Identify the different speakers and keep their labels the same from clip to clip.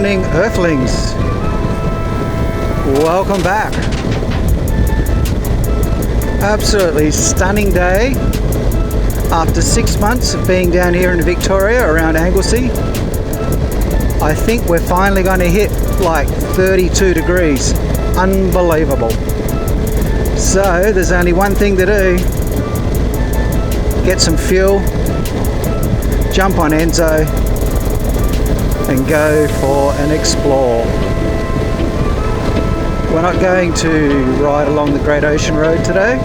Speaker 1: morning, Earthlings. Welcome back. Absolutely stunning day. After 6 months of being down here in Victoria around Anglesea, I think we're finally going to hit like 32 degrees. Unbelievable. So there's only one thing to do. Get some fuel, jump on ENZO and go for an explore. We're not going to ride along the Great Ocean Road today.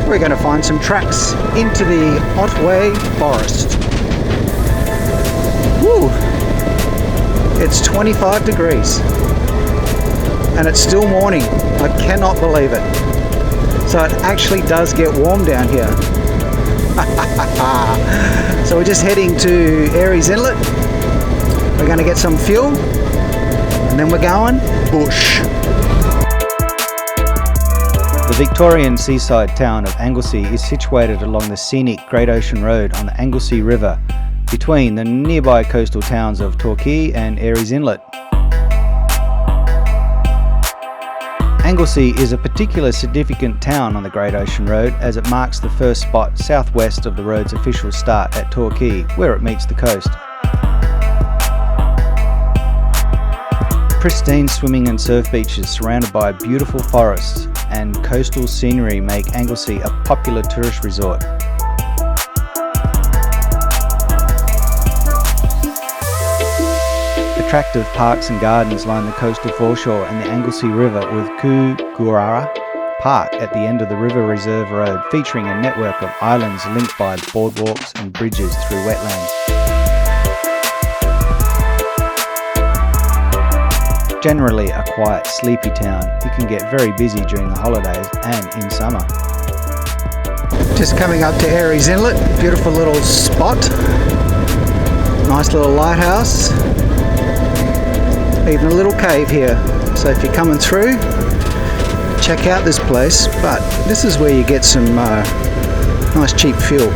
Speaker 1: We're going to find some tracks into the Otway Forest. Woo! It's 25 degrees and it's still morning. I cannot believe it. So it actually does get warm down here. So we're just heading to Aireys Inlet. We're going to get some fuel and then we're going bush.
Speaker 2: The Victorian seaside town of Anglesea is situated along the scenic Great Ocean Road on the Anglesea River between the nearby coastal towns of Torquay and Aireys Inlet. Anglesea is a particularly significant town on the Great Ocean Road as it marks the first spot southwest of the road's official start at Torquay, where it meets the coast. Pristine swimming and surf beaches surrounded by beautiful forests and coastal scenery make Anglesea a popular tourist resort. Attractive parks and gardens line the coastal foreshore and the Anglesea River, with Coogarah Park at the end of the River Reserve Road, featuring a network of islands linked by boardwalks and bridges through wetlands. Generally a quiet, sleepy town, you can get very busy during the holidays and in summer.
Speaker 1: Just coming up to Aireys Inlet, beautiful little spot. Nice little lighthouse. Even a little cave here. So if you're coming through, check out this place. But this is where you get some nice cheap fuel.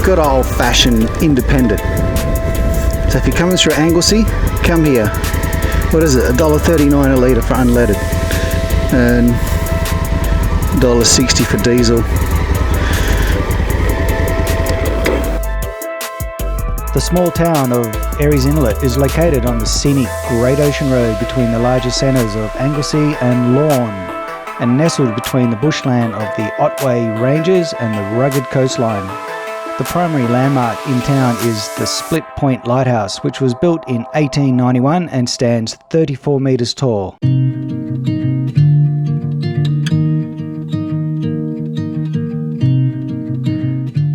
Speaker 1: Good old-fashioned independent. So if you're coming through Anglesea, come here. What is it? $1.39 a litre for unleaded and $1.60 for diesel.
Speaker 2: The small town of Aireys Inlet is located on the scenic Great Ocean Road between the larger centres of Anglesea and Lorne, and nestled between the bushland of the Otway Ranges and the rugged coastline. The primary landmark in town is the Split Point Lighthouse, which was built in 1891 and stands 34 metres tall.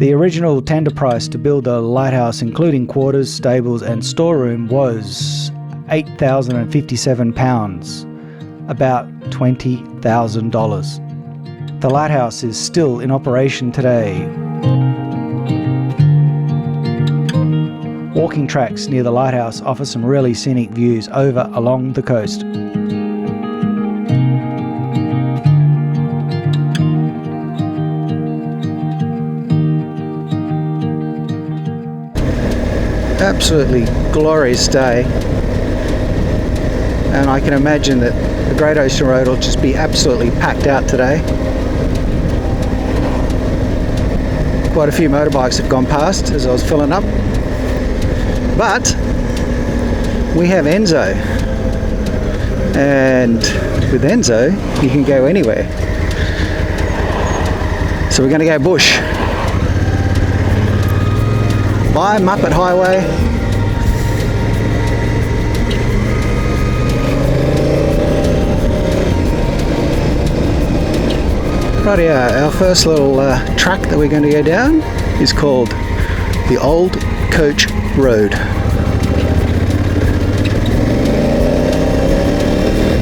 Speaker 2: The original tender price to build the lighthouse, including quarters, stables and storeroom, was £8,057, about $20,000. The lighthouse is still in operation today. Walking tracks near the lighthouse offer some really scenic views over along the coast.
Speaker 1: Absolutely glorious day, and I can imagine that the Great Ocean Road will just be absolutely packed out today. Quite a few motorbikes have gone past as I was filling up, but we have ENZO, and with ENZO you can go anywhere. So we're going to go bush. Bye Muppet Highway. Rightio, our first little track that we're going to go down is called the Old Coach Road.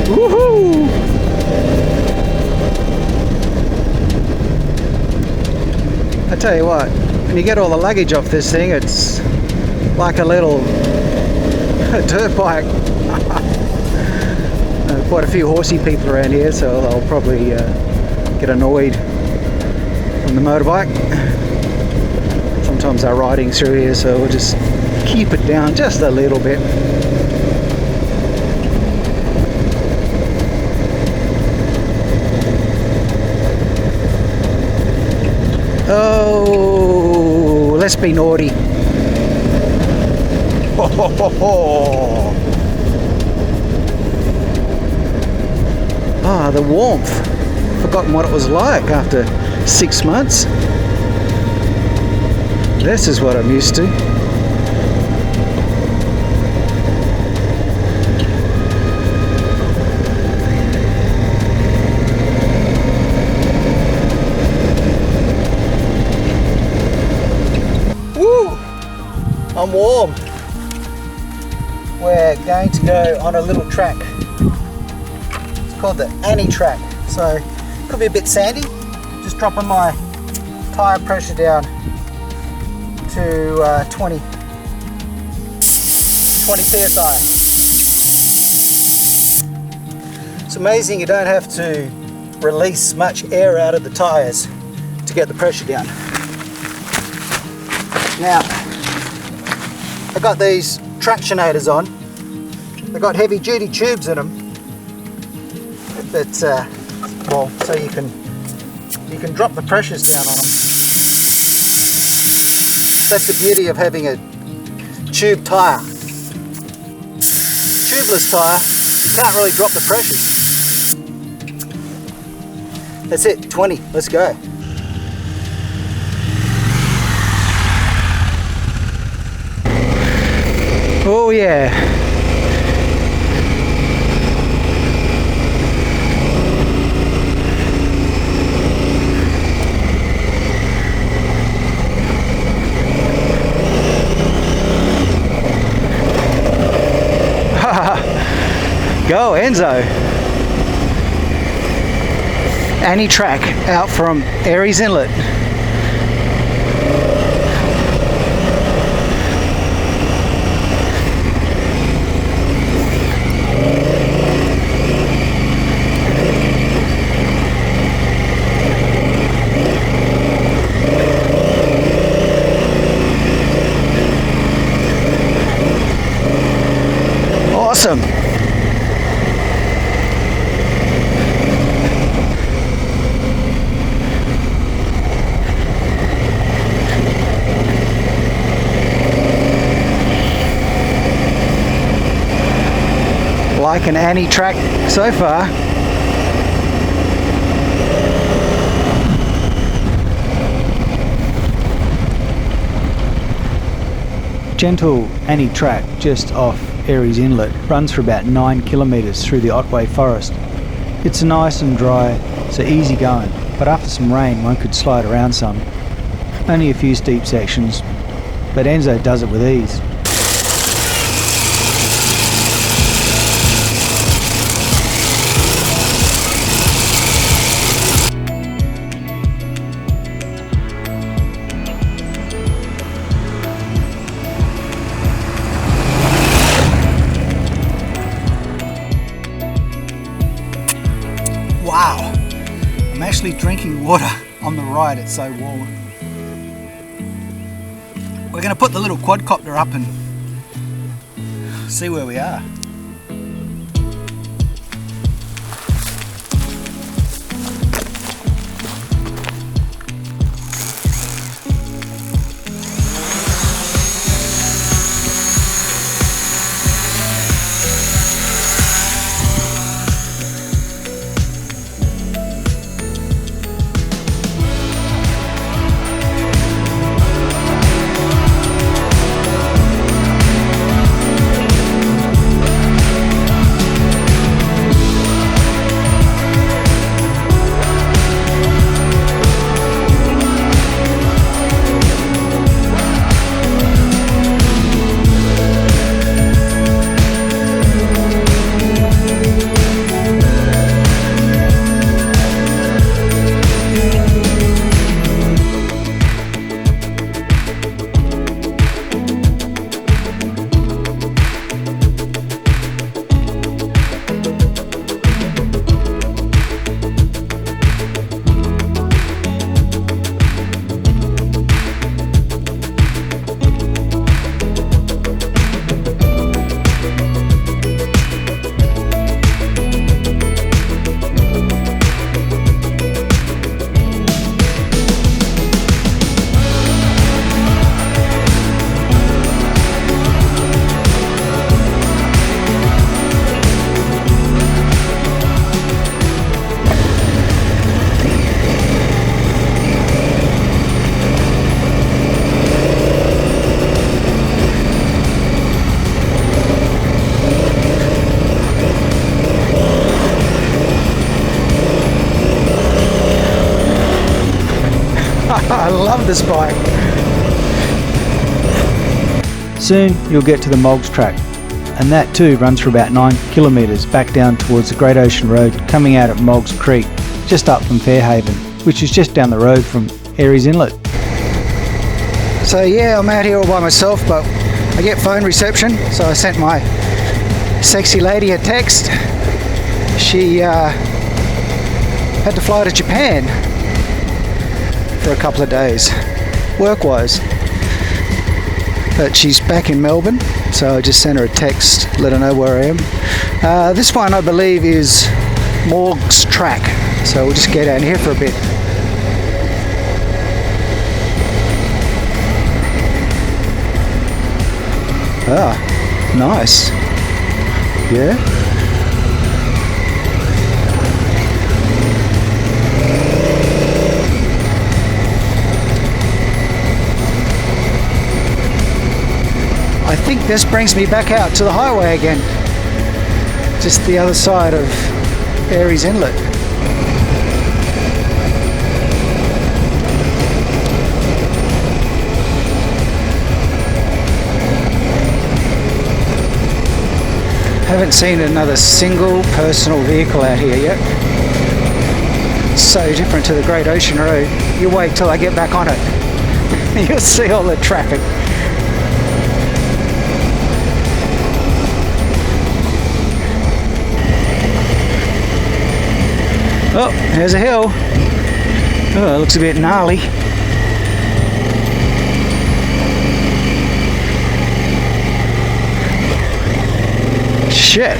Speaker 1: Woohoo! I tell you what, when you get all the luggage off this thing, it's like a little dirt bike. Quite a few horsey people around here, so they'll probably get annoyed on the motorbike. Sometimes they're riding through here, so we'll just keep it down just a little bit. Oh, let's be naughty. Ho, ho, ho, ho. Ah, the warmth. Forgotten what it was like after 6 months. This is what I'm used to. Woo! I'm warm. We're going to go on a little track. It's called the Annie Track. So, could be a bit sandy. Just dropping my tyre pressure down to 20 psi. It's amazing you don't have to release much air out of the tyres to get the pressure down. Now, I've got these tractionators on. They've got heavy duty tubes in them. But well, so you can drop the pressures down on them. That's the beauty of having a tube tyre. Tubeless tyre, you can't really drop the pressures. That's it, 20, let's go. Oh yeah. Go ENZO. Annie Track out from Aireys Inlet. Awesome. Like an Annie Track so far.
Speaker 2: Gentle Annie Track just off Aireys Inlet runs for about 9 kilometres through the Otway Forest. It's nice and dry, so easy going, but after some rain one could slide around some. Only a few steep sections, but ENZO does it with ease.
Speaker 1: Wow, I'm actually drinking water on the ride, it's so warm. We're going to put the little quadcopter up and see where we are. I love this bike.
Speaker 2: Soon you'll get to the Moggs Track, and that too runs for about 9 kilometres back down towards the Great Ocean Road, coming out at Moggs Creek, just up from Fairhaven, which is just down the road from Aireys Inlet.
Speaker 1: So yeah, I'm out here all by myself, but I get phone reception, so I sent my sexy lady a text. She had to fly to Japan for a couple of days, work-wise. But she's back in Melbourne, so I just sent her a text, let her know where I am. This one I believe is Moggs Track, so we'll just get down here for a bit. Ah, nice. Yeah. I think this brings me back out to the highway again, just the other side of Aireys Inlet. Haven't seen another single personal vehicle out here yet. It's so different to the Great Ocean Road. You wait till I get back on it. You'll see all the traffic. Oh, there's a hill. Oh, it looks a bit gnarly. Shit.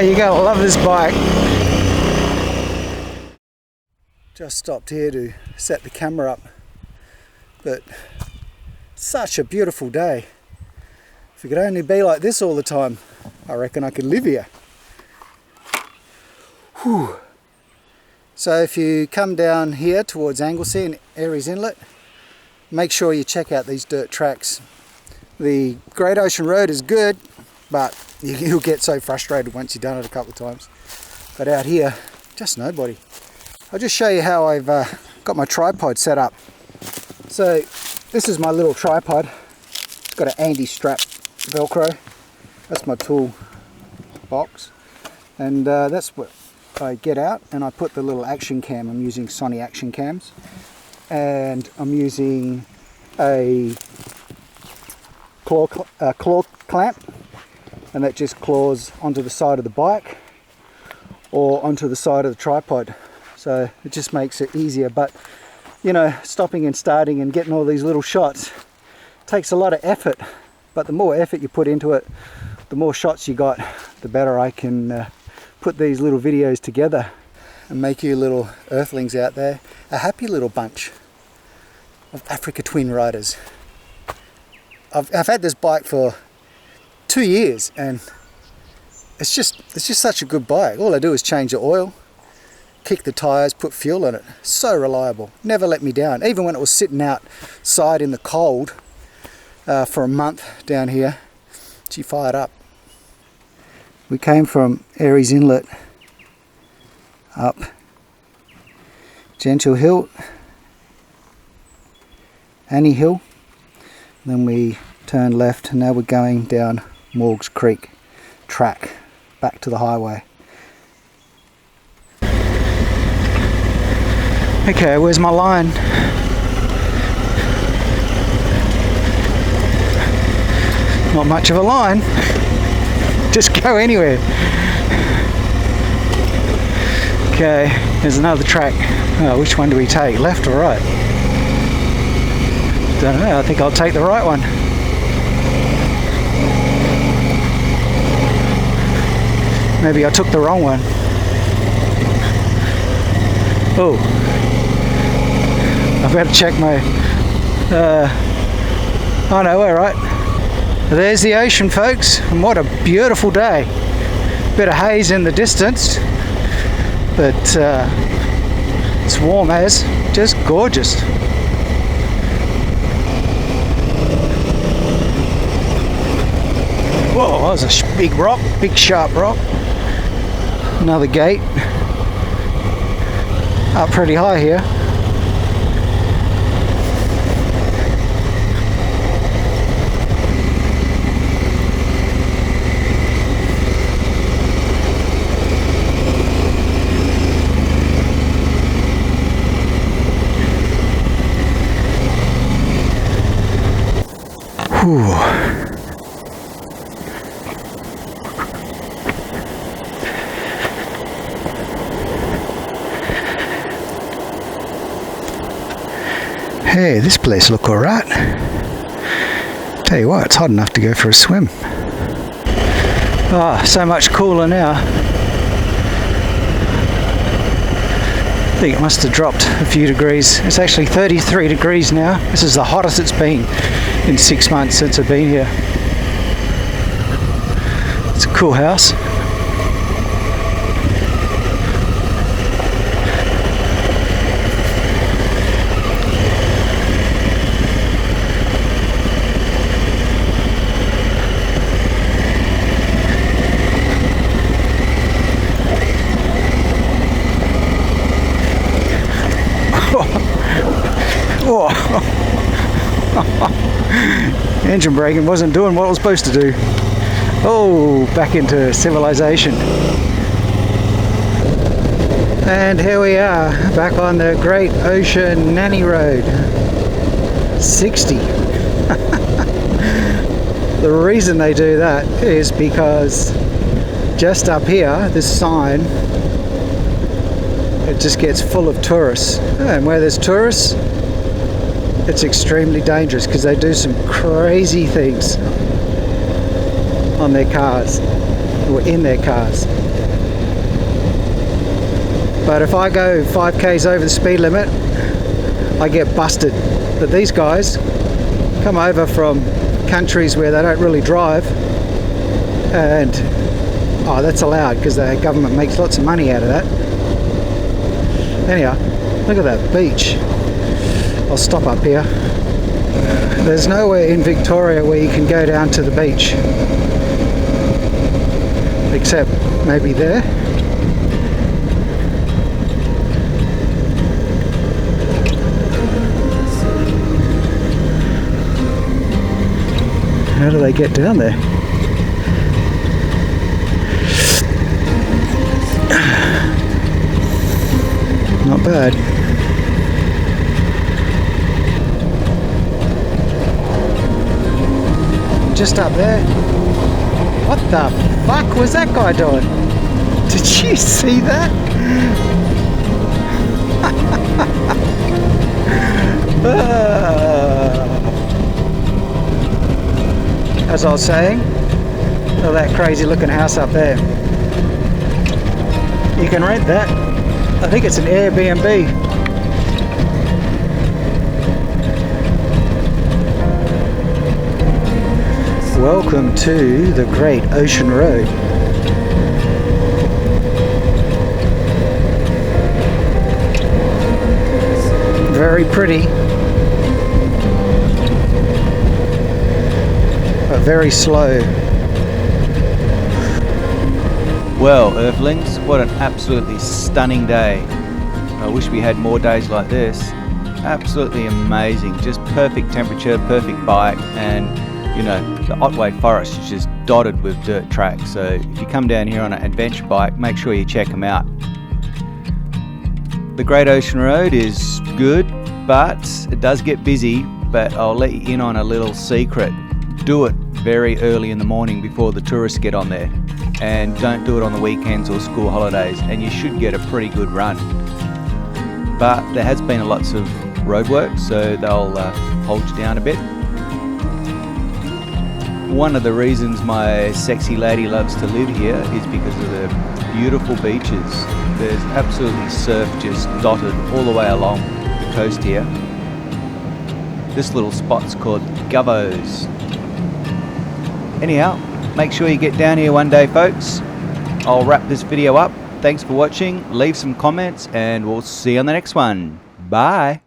Speaker 1: You're gonna love this bike. Just stopped here to set the camera up, but such a beautiful day. If it could only be like this all the time, I reckon I could live here. Whew. So if you come down here towards Anglesea and Aireys Inlet, make sure you check out these dirt tracks. The Great Ocean Road is good, but you'll get so frustrated once you've done it a couple of times. But out here, just nobody. I'll just show you how I've got my tripod set up. So this is my little tripod. It's got an Andy strap Velcro. That's my tool box. And that's what I get out, and I put the little action cam. I'm using Sony action cams. And I'm using a claw clamp. And that just claws onto the side of the bike or onto the side of the tripod. So it just makes it easier, but you know, stopping and starting and getting all these little shots takes a lot of effort, but the more effort you put into it, the more shots you got, the better I can put these little videos together and make you little earthlings out there a happy little bunch of Africa Twin riders. I've had this bike for 2 years and it's just such a good bike. All I do is change the oil, kick the tyres, put fuel in it. So reliable, never let me down. Even when it was sitting outside in the cold for a month down here, she fired up. We came from Aireys Inlet up Gentle Hill, Annie Hill, and then we turned left and now we're going down Moggs Creek track back to the highway. Okay, where's my line? Not much of a line. Just go anywhere. Okay, there's another track. Oh, which one do we take? Left or right? Don't know, I think I'll take the right one. Maybe I took the wrong one. Oh. I better check my... oh no, we're right. There's the ocean, folks, and what a beautiful day. Bit of haze in the distance, but it's warm as, just gorgeous. Oh, there's a big rock, big sharp rock. Another gate. Up pretty high here. Whew. Hey, this place look alright. Tell you what, it's hot enough to go for a swim. Ah, so much cooler now. I think it must have dropped a few degrees. It's actually 33 degrees now. This is the hottest it's been in 6 months since I've been here. It's a cool house. Engine braking wasn't doing what it was supposed to do. Oh, back into civilization. And here we are, back on the Great Ocean Nanny Road. 60. The reason they do that is because just up here, this sign, it just gets full of tourists. And where there's tourists, it's extremely dangerous because they do some crazy things on their cars, or in their cars. But if I go 5k's over the speed limit, I get busted. But these guys come over from countries where they don't really drive, and that's allowed because the government makes lots of money out of that. Anyhow, look at that beach. I'll stop up here. There's nowhere in Victoria where you can go down to the beach, except maybe there. How do they get down there? Not bad. Just up there. What the fuck was that guy doing? Did you see that? As I was saying, look at that crazy looking house up there. You can rent that. I think it's an Airbnb. Welcome to the Great Ocean Road. Very pretty, but very slow.
Speaker 2: Well, Earthlings, what an absolutely stunning day. I wish we had more days like this. Absolutely amazing, just perfect temperature, perfect bike, and you know, the Otway Forest is just dotted with dirt tracks, so if you come down here on an adventure bike, make sure you check them out. The Great Ocean Road is good, but it does get busy, but I'll let you in on a little secret. Do it very early in the morning before the tourists get on there, and don't do it on the weekends or school holidays, and you should get a pretty good run. But there has been lots of roadwork, so they'll hold you down a bit. One of the reasons my sexy lady loves to live here is because of the beautiful beaches. There's absolutely surf just dotted all the way along the coast here. This little spot's called Govos. Anyhow, make sure you get down here one day, folks. I'll wrap this video up. Thanks for watching. Leave some comments and we'll see you on the next one. Bye.